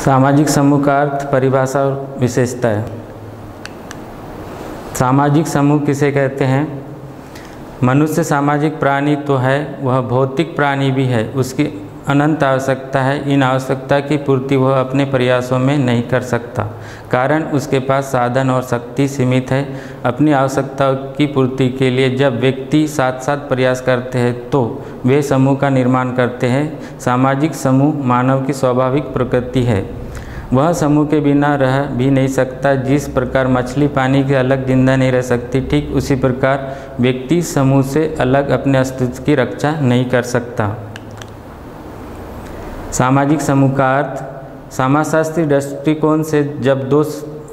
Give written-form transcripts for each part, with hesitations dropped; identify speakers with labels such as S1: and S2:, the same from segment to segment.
S1: सामाजिक समूह का अर्थ, परिभाषा और विशेषताएं। सामाजिक समूह किसे कहते हैं? मनुष्य सामाजिक प्राणी तो है, वह भौतिक प्राणी भी है। उसकी अनंत आवश्यकता है। इन आवश्यकता की पूर्ति वह अपने प्रयासों में नहीं कर सकता, कारण उसके पास साधन और शक्ति सीमित है। अपनी आवश्यकताओं की पूर्ति के लिए जब व्यक्ति साथ साथ प्रयास करते हैं तो वे समूह का निर्माण करते हैं। सामाजिक समूह मानव की स्वाभाविक प्रकृति है। वह समूह के बिना रह भी नहीं सकता। जिस प्रकार मछली पानी के अलग जिंदा नहीं रह सकती, ठीक उसी प्रकार व्यक्ति समूह से अलग अपने अस्तित्व की रक्षा नहीं कर सकता। सामाजिक समूह का अर्थ, समाजशास्त्रीय दृष्टिकोण से जब दो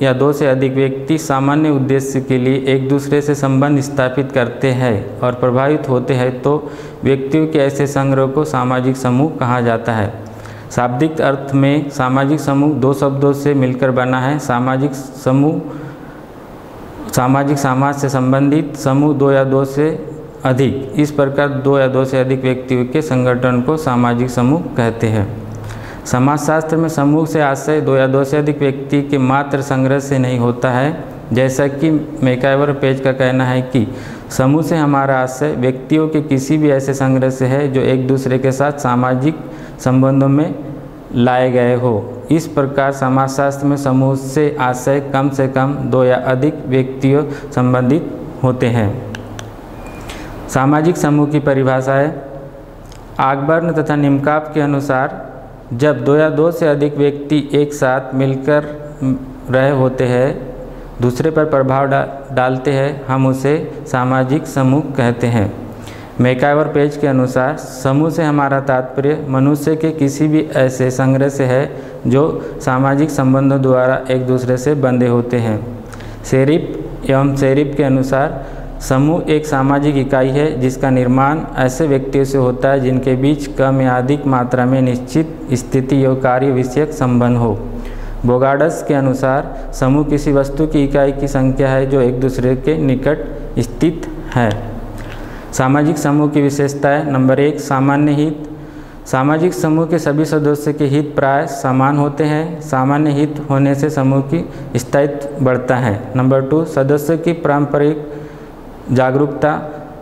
S1: या दो से अधिक व्यक्ति सामान्य उद्देश्य के लिए एक दूसरे से संबंध स्थापित करते हैं और प्रभावित होते हैं तो व्यक्तियों के ऐसे संग्रह को सामाजिक समूह कहा जाता है। शाब्दिक अर्थ में सामाजिक समूह दो शब्दों से मिलकर बना है। सामाजिक समूह, सामाजिक समाज से संबंधित, समूह दो या दो से अधिक। इस प्रकार दो या दो से अधिक व्यक्तियों के संगठन को सामाजिक समूह कहते हैं। समाजशास्त्र में समूह से आशय दो या दो से अधिक व्यक्ति के मात्र संग्रह से नहीं होता है, जैसा कि मैकाइवर पेज का कहना है कि समूह से हमारा आशय व्यक्तियों के किसी भी ऐसे संग्रह से है जो एक दूसरे के साथ सामाजिक संबंधों में लाए गए हो। इस प्रकार समाजशास्त्र में समूह से आशय कम से कम दो या अधिक व्यक्तियों संबंधित होते हैं। सामाजिक समूह की परिभाषा है, आगबर्न तथा निमकाप के अनुसार जब दो या दो से अधिक व्यक्ति एक साथ मिलकर रहे होते हैं, दूसरे पर प्रभाव डालते हैं, हम उसे सामाजिक समूह कहते हैं। मैकाइवर पेज के अनुसार समूह से हमारा तात्पर्य मनुष्य के किसी भी ऐसे संग्रह से है जो सामाजिक संबंधों द्वारा एक दूसरे से बंधे होते हैं। शेरिफ एवं शेरिफ के अनुसार समूह एक सामाजिक इकाई है जिसका निर्माण ऐसे व्यक्तियों से होता है जिनके बीच कम या अधिक मात्रा में निश्चित स्थिति और कार्य विषयक संबंध हो। बोगार्ड्स के अनुसार समूह किसी वस्तु की इकाई की संख्या है जो एक दूसरे के निकट स्थित है। सामाजिक समूह की विशेषताएं। नंबर 1, सामान्य हित। सामाजिक समूह के सभी सदस्यों के हित प्राय समान होते हैं। सामान्य हित होने से समूह की स्थायित्व बढ़ता है। नंबर 2, सदस्यों की पारंपरिक जागरूकता।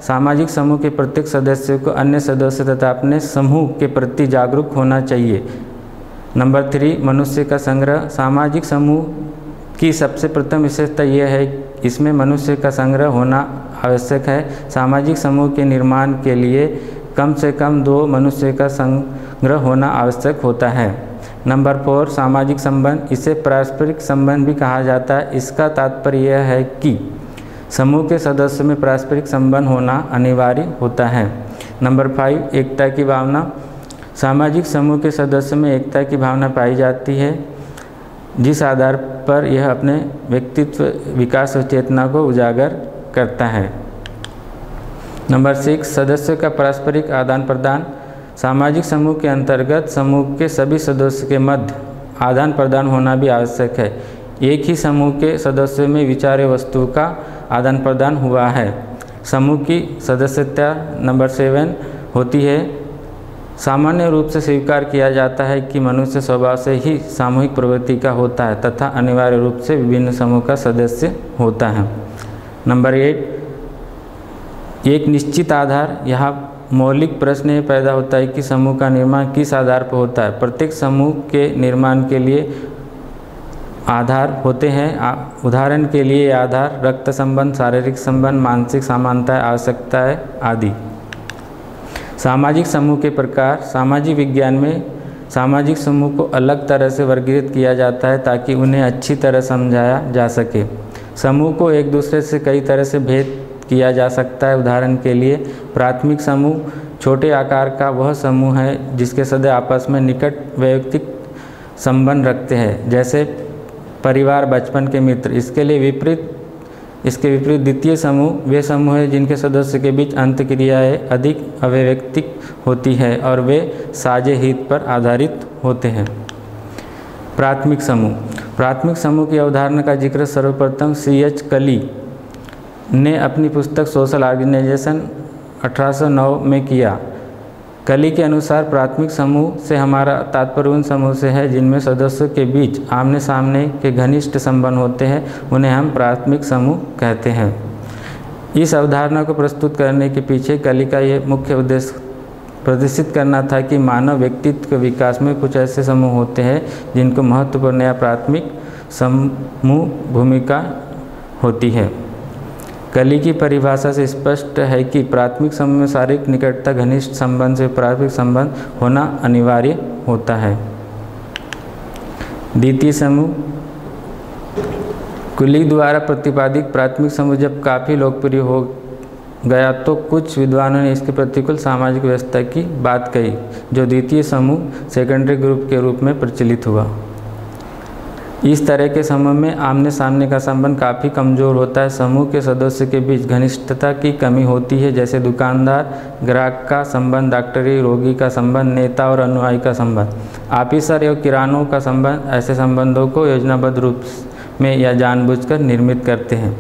S1: सामाजिक समूह के प्रत्येक सदस्य को अन्य सदस्य तथा अपने समूह के प्रति जागरूक होना चाहिए। नंबर 3, मनुष्य का संग्रह। सामाजिक समूह की सबसे प्रथम विशेषता यह है इसमें मनुष्य का संग्रह होना आवश्यक है। सामाजिक समूह के निर्माण के लिए कम से कम 2 मनुष्य का संग्रह होना आवश्यक होता है। नंबर 4, सामाजिक संबंध। इसे पारस्परिक संबंध भी कहा जाता है। इसका तात्पर्य यह है कि समूह के सदस्यों में पारस्परिक संबंध होना अनिवार्य होता है। नंबर 5, एकता की भावना। सामाजिक समूह के सदस्यों में एकता की भावना पाई जाती है जिस आधार पर यह अपने व्यक्तित्व विकास और चेतना को उजागर करता है। नंबर 6, सदस्यों का पारस्परिक आदान प्रदान। सामाजिक समूह के अंतर्गत समूह के सभी सदस्यों के मध्य आदान प्रदान होना भी आवश्यक है। एक ही समूह के सदस्यों में विचार वस्तु का आदान प्रदान हुआ है। समूह की सदस्यता नंबर 7 होती है। सामान्य रूप से स्वीकार किया जाता है कि मनुष्य स्वभाव से ही सामूहिक प्रवृत्ति का होता है तथा अनिवार्य रूप से विभिन्न समूह का सदस्य होता है। नंबर 8, एक निश्चित आधार। यहाँ मौलिक प्रश्न ये पैदा होता है कि समूह का निर्माण किस आधार पर होता है। प्रत्येक समूह के निर्माण के लिए आधार होते हैं। उदाहरण के लिए आधार रक्त संबंध, शारीरिक संबंध, मानसिक समानताएं, आवश्यकताएं आदि। सामाजिक समूह के प्रकार। सामाजिक विज्ञान में सामाजिक समूह को अलग तरह से वर्गीकृत किया जाता है ताकि उन्हें अच्छी तरह समझाया जा सके। समूह को एक दूसरे से कई तरह से भेद किया जा सकता है। उदाहरण के लिए प्राथमिक समूह छोटे आकार का वह समूह है जिसके सदस्य आपस में निकट वैयक्तिक संबंध रखते हैं, जैसे परिवार, बचपन के मित्र। इसके विपरीत द्वितीय समूह वे समूह हैं जिनके सदस्य के बीच अंतःक्रियाएं अधिक अवैयक्तिक होती है और वे साझे हित पर आधारित होते हैं। प्राथमिक समूह की अवधारणा का जिक्र सर्वप्रथम C.H. कली ने अपनी पुस्तक सोशल ऑर्गेनाइजेशन 1809 में किया। कली के अनुसार प्राथमिक समूह से हमारा तात्पर्य उन समूह से है जिनमें सदस्यों के बीच आमने सामने के घनिष्ठ संबंध होते हैं, उन्हें हम प्राथमिक समूह कहते हैं। इस अवधारणा को प्रस्तुत करने के पीछे कली का ये मुख्य उद्देश्य प्रदर्शित करना था कि मानव व्यक्तित्व के विकास में कुछ ऐसे समूह होते हैं जिनको महत्वपूर्ण या प्राथमिक समूह भूमिका होती है। कली की परिभाषा से स्पष्ट है कि प्राथमिक समूह में शारीरिक निकटता घनिष्ठ संबंध से प्राथमिक संबंध होना अनिवार्य होता है। द्वितीय समूह कली द्वारा प्रतिपादित प्राथमिक समूह जब काफ़ी लोकप्रिय हो गया तो कुछ विद्वानों ने इसके प्रतिकूल सामाजिक व्यवस्था की बात कही, जो द्वितीय समूह सेकेंडरी ग्रुप के रूप में प्रचलित हुआ। इस तरह के समूह में आमने सामने का संबंध काफ़ी कमज़ोर होता है। समूह के सदस्यों के बीच घनिष्ठता की कमी होती है, जैसे दुकानदार ग्राहक का संबंध, डॉक्टरी रोगी का संबंध, नेता और अनुयायी का संबंध, ऑफिसर एवं किरानों का संबंध। ऐसे संबंधों को योजनाबद्ध रूप में या जानबूझकर निर्मित करते हैं।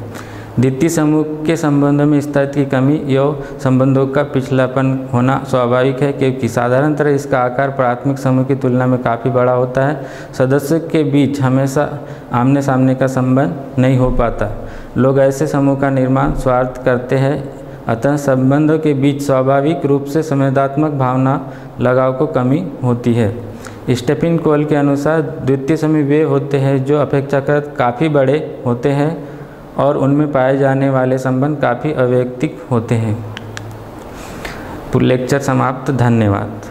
S1: द्वितीय समूह के संबंधों में इस तरह की कमी एवं संबंधों का पिछलापन होना स्वाभाविक है, क्योंकि साधारणतः इसका आकार प्राथमिक समूह की तुलना में काफ़ी बड़ा होता है। सदस्यों के बीच हमेशा आमने सामने का संबंध नहीं हो पाता। लोग ऐसे समूह का निर्माण स्वार्थ करते हैं, अतः संबंधों के बीच स्वाभाविक रूप से संवेदनात्मक भावना लगाव को कमी होती है। स्टीफन कोल के अनुसार द्वितीय समूह वे होते हैं जो अपेक्षाकृत काफ़ी बड़े होते हैं और उनमें पाए जाने वाले संबंध काफ़ी अवैयक्तिक होते हैं। लेक्चर समाप्त। धन्यवाद।